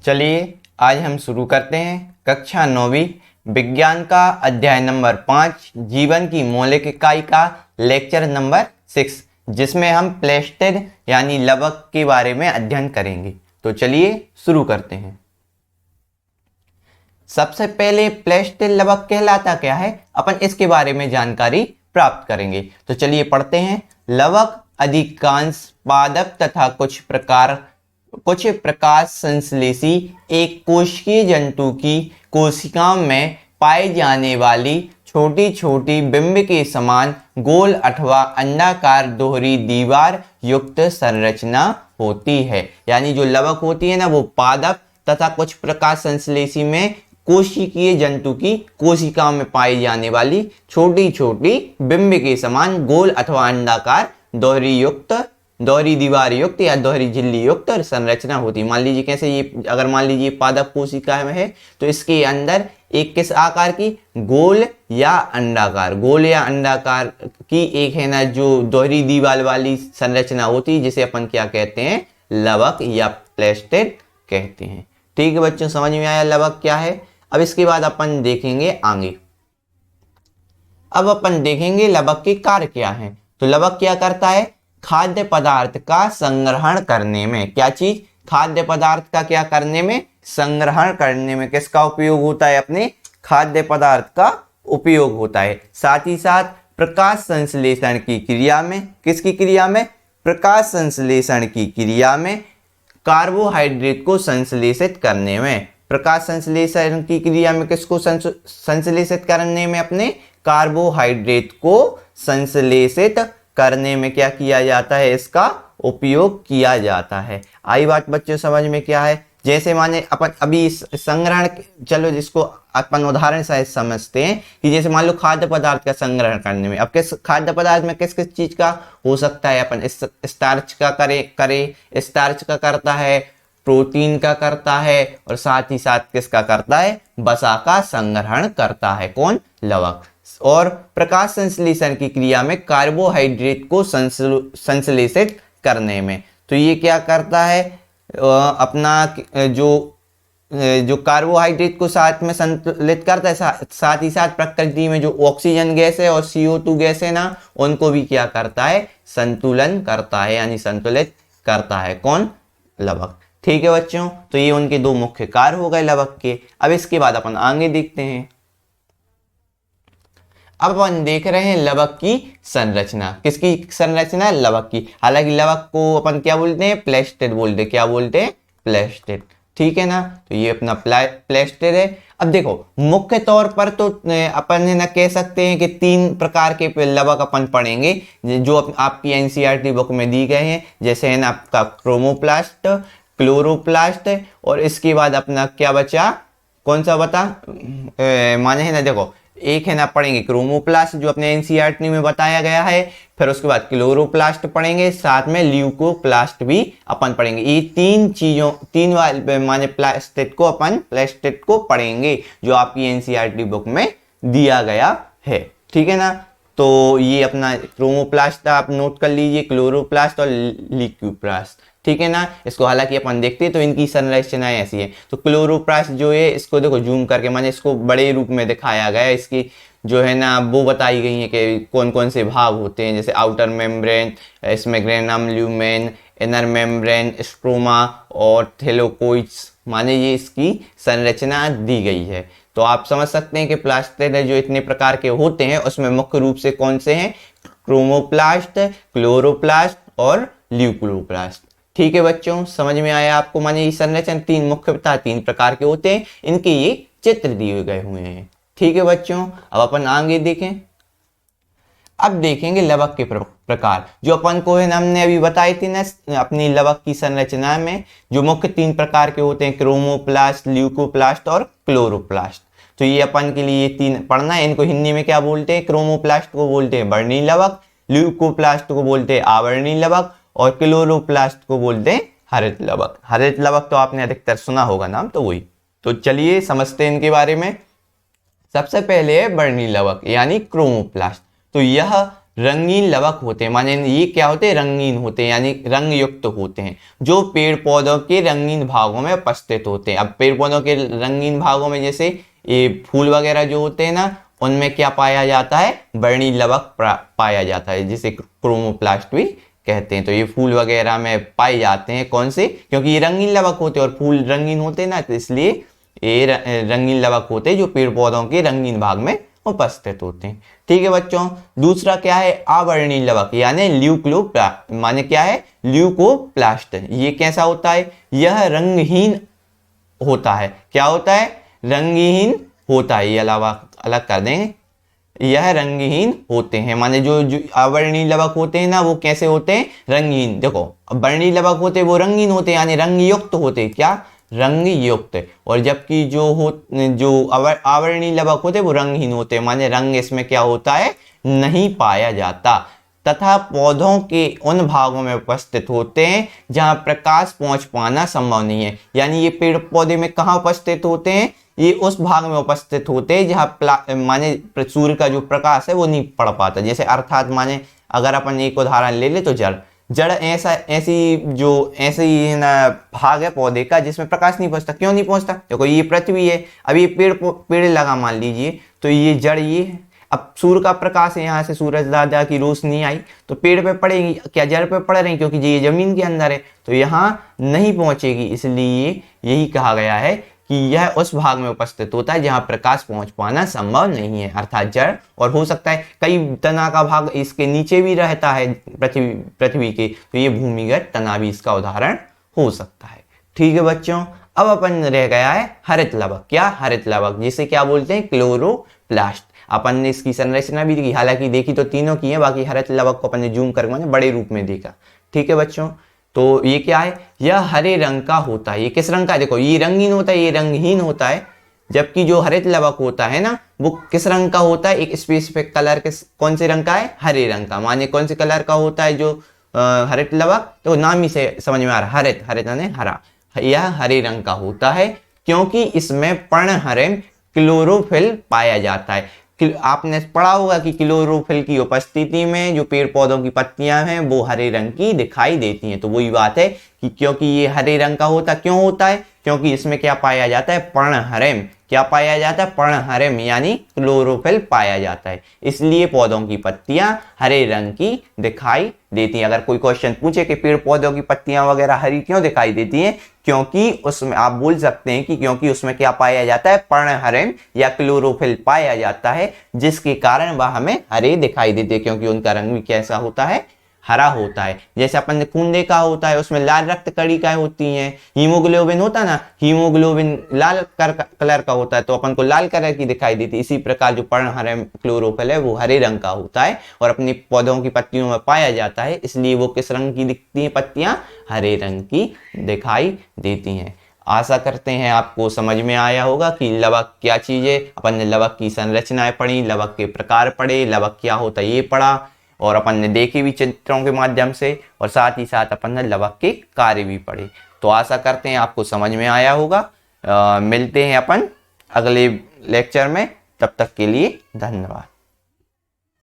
चलिए आज हम शुरू करते हैं कक्षा 9वीं विज्ञान का अध्याय नंबर 5 जीवन की मौलिक इकाई का लेक्चर नंबर 6, जिसमें हम प्लेस्टिड यानी लवक के बारे में अध्ययन करेंगे। तो चलिए शुरू करते हैं। सबसे पहले प्लेस्टिड लवक कहलाता क्या है, अपन इसके बारे में जानकारी प्राप्त करेंगे। तो चलिए पढ़ते हैं। लवक अधिकांश पादप तथा कुछ प्रकाश संश्लेषी एक कोशिकीय जंतु की कोशिकाओं में पाई जाने वाली छोटी छोटी बिंब के समान गोल अथवा अंडाकार दोहरी दीवार युक्त संरचना होती है। यानी जो लवक होती है ना, वो पादप तथा कुछ प्रकाश संश्लेषी में कोशिकीय जंतु की कोशिकाओं में पाई जाने वाली छोटी छोटी बिंब के समान गोल अथवा अंडाकार दोहरी दीवार युक्त या दोहरी झिल्ली युक्त संरचना होती है। मान लीजिए कैसे, ये अगर मान लीजिए पादप कोशिका में है तो इसके अंदर एक किस आकार की, गोल या अंडाकार की एक है ना जो दोहरी दीवार वाली संरचना होती है, जिसे अपन क्या कहते हैं, लवक या प्लेस्टिड कहते हैं। ठीक है बच्चों, समझ में आया लवक क्या है। अब इसके बाद अपन देखेंगे आगे। अब अपन देखेंगे लवक के कार्य क्या है। तो लवक क्या करता है, खाद्य पदार्थ का संग्रहण करने में। क्या चीज, खाद्य पदार्थ का क्या करने में, संग्रहण करने में। किसका उपयोग होता है, अपने खाद्य पदार्थ का उपयोग होता है। साथ ही साथ प्रकाश संश्लेषण की क्रिया में, किसकी क्रिया में, प्रकाश संश्लेषण की क्रिया में कार्बोहाइड्रेट को संश्लेषित करने में। प्रकाश संश्लेषण की क्रिया में किसको संश्लेषित करने में, अपने कार्बोहाइड्रेट को संश्लेषित करने में क्या किया जाता है, इसका उपयोग किया जाता है। आई बात बच्चों समझ में क्या है। जैसे माने अपन अभी संग्रहण, चलो जिसको अपन उदाहरण से समझते हैं कि जैसे मान लो खाद्य पदार्थ का संग्रहण करने में, अब किस खाद्य पदार्थ में किस किस चीज का हो सकता है, अपन स्टार्च का करे स्टार्च का करता है, प्रोटीन का करता है, और साथ ही साथ किसका करता है, वसा का संग्रहण करता है, कौन, लवक। और प्रकाश संश्लेषण की क्रिया में कार्बोहाइड्रेट को संश्लेषित करने में, तो ये क्या करता है, अपना जो कार्बोहाइड्रेट को साथ में संतुलित करता है, साथ ही साथ प्रकृति में जो ऑक्सीजन गैस है और CO2 गैस है ना, उनको भी क्या करता है, संतुलन करता है, यानी संतुलित करता है, कौन, लवक। ठीक है बच्चों, तो ये उनके दो मुख्य कार्य हो गए लवक के। अब इसके बाद अपन आगे देखते हैं। अब अपन देख रहे हैं लवक की संरचना। किसकी संरचना, लवक की। हालांकि लवक को अपन क्या बोलते हैं, प्लेस्टिड बोलते हैं। क्या बोलते हैं, प्लेस्टिड। ठीक है ना, तो ये अपना प्लेस्टिड है। अब देखो मुख्य तौर पर तो अपन है ना कह सकते हैं कि 3 प्रकार के लवक अपन पढ़ेंगे जो आपकी NCERT बुक में दी गए हैं। जैसे है ना आपका क्रोमोप्लास्ट, क्लोरोप्लास्ट, और इसके बाद अपना क्या बचा, कौन सा बता, माने है ना, देखो एक है ना पढ़ेंगे क्रोमोप्लास्ट जो अपने NCERT में बताया गया है, फिर उसके बाद क्लोरोप्लास्ट पढ़ेंगे, साथ में ल्यूकोप्लास्ट भी अपन पढ़ेंगे। ये 3 माने प्लेस्टिड को पढ़ेंगे जो आपकी NCERT बुक में दिया गया है। ठीक है ना, तो ये अपना क्रोमोप्लास्ट आप नोट कर लीजिए, क्लोरोप्लास्ट और ल्यूकोप्लास्ट। ठीक है ना, इसको हालांकि अपन देखते हैं तो इनकी संरचनाएं ऐसी है। तो क्लोरोप्लास्ट जो है, इसको देखो जूम करके माने इसको बड़े रूप में दिखाया गया है। इसकी जो है ना वो बताई गई है कि कौन कौन से भाग होते हैं, जैसे आउटर मेम्ब्रेन, इसमें granum lumen, inner membrane, stroma और थैलेकोइड्स, माने ये इसकी संरचना दी गई है। तो आप समझ सकते हैं कि प्लास्टिड जो इतने प्रकार के होते हैं उसमें मुख्य रूप से कौन से हैं, क्रोमोप्लास्ट, क्लोरोप्लास्ट और ल्यूकोप्लास्ट। ठीक है बच्चों, समझ में आया आपको। माने ये संरचना 3 मुख्यतः 3 प्रकार के होते हैं, इनके ये चित्र दिए गए हुए हैं। ठीक है बच्चों, अब अपन आगे देखें। अब देखेंगे लवक के प्रकार जो अपन को है ना, हमने अभी बताई थी ना अपनी लवक की संरचना में जो मुख्य 3 प्रकार के होते हैं, क्रोमोप्लास्ट, ल्यूकोप्लास्ट और क्लोरोप्लास्ट। तो ये अपन के लिए 3 पढ़ना है। इनको हिंदी में क्या बोलते हैं, क्रोमोप्लास्ट को बोलते हैं वर्णी लवक, ल्यूकोप्लास्ट को बोलते हैं आवरणी लवक, और क्लोरोप्लास्ट को बोलते हैं हरित लवक। हरित लवक तो आपने अधिकतर सुना होगा नाम, तो वही। तो चलिए समझते हैं इनके बारे में। सबसे पहले है वर्णी लवक यानी क्रोमोप्लास्ट। तो यह रंगीन लवक होते हैं, माने ये क्या होते हैं, रंगीन होते हैं यानी रंग युक्त होते हैं, जो पेड़ पौधों के रंगीन भागों में उपस्थित होते हैं। अब पेड़ पौधों के रंगीन भागों में जैसे ये फूल वगैरह जो होते हैं ना, उनमें क्या पाया जाता है, वर्णील लवक पाया जाता है, जिसे क्रोमोप्लास्ट भी कहते हैं। तो ये फूल वगैरह में पाए जाते हैं, कौन से, क्योंकि ये रंगीन लवक होते हैं और फूल रंगीन होते हैं ना, तो इसलिए ये रंगीन लवक होते हैं जो पेड़ पौधों के रंगीन भाग में उपस्थित होते हैं। ठीक है बच्चों, दूसरा क्या है, अवर्णील लवक यानी ल्यूकोप्लास्ट, माने क्या है, ल्यूकोप्लास्ट। ये कैसा होता है, यह रंगहीन होता है, क्या होता है, रंगहीन होता है। ये अलावा अलग कर देंगे, यह रंगहीन होते हैं, माने जो अवर्णील लवक होते हैं ना, वो कैसे होते हैं, रंगहीन। देखो वर्णील लवक होते हैं वो रंगीन होते हैं यानी रंग युक्त होते हैं, क्या, रंग युक्त। और जबकि जो आवरणीय लवक होते हैं वो रंगहीन होते हैं, माने रंग इसमें क्या होता है, नहीं पाया जाता, तथा पौधों के उन भागों में उपस्थित होते हैं जहां प्रकाश पहुंच पाना संभव नहीं है। यानी ये पेड़ पौधे में कहाँ उपस्थित होते हैं, ये उस भाग में उपस्थित होते हैं जहाँ माने सूर्य का जो प्रकाश है वो नहीं पड़ पाता। जैसे अर्थात माने अगर अपन एक उदाहरण ले ले तो जड़ ऐसी ना भाग है पौधे का जिसमें प्रकाश नहीं पहुंचता। क्यों नहीं पहुंचता, देखो ये पृथ्वी है, अब ये पेड़ लगा मान लीजिए, तो ये जड़ ये है, अब सूर्य का प्रकाश है, यहाँ से सूरज दादा की रोशनी आई तो पेड़ पे पड़ेगी, क्या जड़ पे पड़ रही, क्योंकि ये जमीन के अंदर है, तो यहाँ नहीं पहुंचेगी। इसलिए यही कहा गया है कि यह उस भाग में उपस्थित होता है जहां प्रकाश पहुंच पाना संभव नहीं है, अर्थात जड़। और हो सकता है कई तना का भाग इसके नीचे भी रहता है पृथ्वी के, तो ये भूमिगत तना भी इसका उदाहरण हो सकता है। ठीक है बच्चों, अब अपन रह गया है हरित लवक। क्या, हरित लवक, जिसे क्या बोलते हैं, क्लोरोप्लास्ट। अपन ने इसकी संरचना भी देखी, हालांकि देखी तो तीनों की है, बाकी हरित लवक को अपन ने जूम करके बड़े रूप में देखा। ठीक है बच्चों, तो ये क्या है, यह हरे रंग का होता है। ये किस रंग का है, देखो ये रंगीन होता है, ये रंगहीन होता है, जबकि जो हरित लवक होता है ना वो किस रंग का होता है, एक स्पेसिफिक कलर के, कौन से रंग का है, हरे रंग का। माने कौन से कलर का होता है जो हरित लवक, तो नाम ही से समझ में आ रहा, हरित, हरित यानी हरा, यह हरे रंग का होता है क्योंकि इसमें पर्णहरित क्लोरोफिल पाया जाता है। आपने पढ़ा होगा कि क्लोरोफिल की उपस्थिति में जो पेड़ पौधों की पत्तियां हैं वो हरे रंग की दिखाई देती हैं। तो वही बात है कि क्योंकि ये हरे रंग का होता, क्यों होता है, क्योंकि इसमें क्या पाया जाता है, पर्णहरित। क्या पाया जाता है, पर्णहरित यानी क्लोरोफिल पाया जाता है, इसलिए पौधों की पत्तियां हरे रंग की दिखाई देती हैं। अगर कोई क्वेश्चन पूछे कि पेड़ पौधों की पत्तियां वगैरह हरी क्यों दिखाई देती हैं, क्योंकि उसमें आप बोल सकते हैं कि क्योंकि उसमें क्या पाया जाता है, पर्णहरित या क्लोरोफिल पाया जाता है, जिसके कारण वह हमें हरे दिखाई देते हैं, क्योंकि उनका रंग भी कैसा होता है, हरा होता है। जैसे अपन ने खून देखा होता है, उसमें लाल रक्त कणिकाएं होती हैं, हीमोग्लोबिन होता है ना, हीमोग्लोबिन लाल कलर का होता है, तो अपन को लाल कलर की दिखाई देती है। इसी प्रकार जो पर्णहरित क्लोरोफिल है वो हरे रंग का होता है और अपनी पौधों की पत्तियों में पाया जाता है, इसलिए वो किस रंग की दिखती हैं, पत्तियां हरे रंग की दिखाई देती हैं। आशा करते हैं आपको समझ में आया होगा कि लवक क्या चीज है। अपन ने लवक की संरचनाएं पढ़ी, लवक के प्रकार पढ़े, लवक क्या होता है ये पढ़ा, और अपन ने देखे भी चित्रों के माध्यम से, और साथ ही साथ अपन ने लवक के कार्य भी पढ़े। तो आशा करते हैं आपको समझ में आया होगा। मिलते हैं अपन अगले लेक्चर में, तब तक के लिए धन्यवाद।